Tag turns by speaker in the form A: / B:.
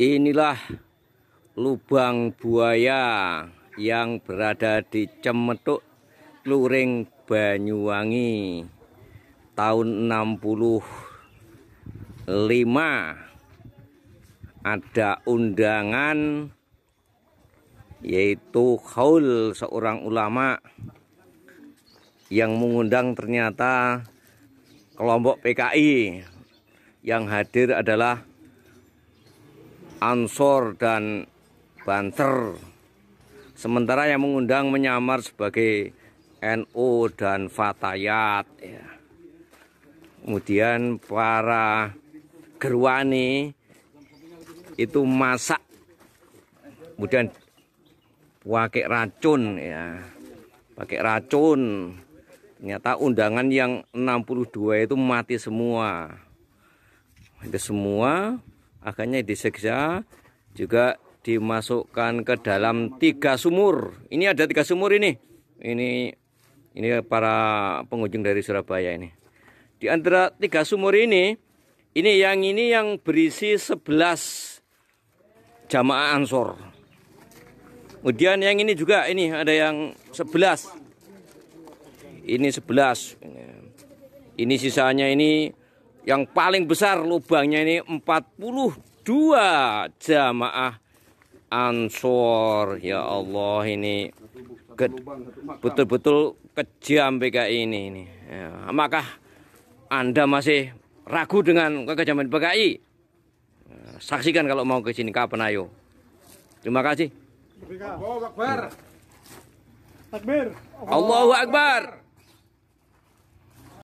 A: Inilah lubang buaya yang berada di Cemetuk, Kluring, Banyuwangi tahun 65. Ada undangan, yaitu haul seorang ulama yang mengundang ternyata kelompok PKI. Yang hadir adalah Ansor dan Banser. Sementara yang mengundang menyamar sebagai NU dan Fatayat. Ya. Kemudian para gerwani itu masak, kemudian pakai racun, ya, pakai racun. Ternyata undangan yang 62 itu mati semua. Itu semua akhirnya disiksa, juga dimasukkan ke dalam 3 sumur. Ini ada 3 sumur ini. Ini para pengunjung dari Surabaya ini. Di antara 3 sumur ini yang berisi 11 jamaah Ansor. Kemudian yang ini juga, ini ada yang 11. Ini 11. Ini sisanya ini yang paling besar lubangnya ini 42 jamaah Ansor. Ya Allah, ini betul-betul kejam PKI ini. Ya, apakah Anda masih ragu dengan kekejaman PKI? Saksikan kalau mau ke sini, kapan ayo. Terima kasih.
B: Allahu Akbar. Takbir.
A: Allahu Akbar.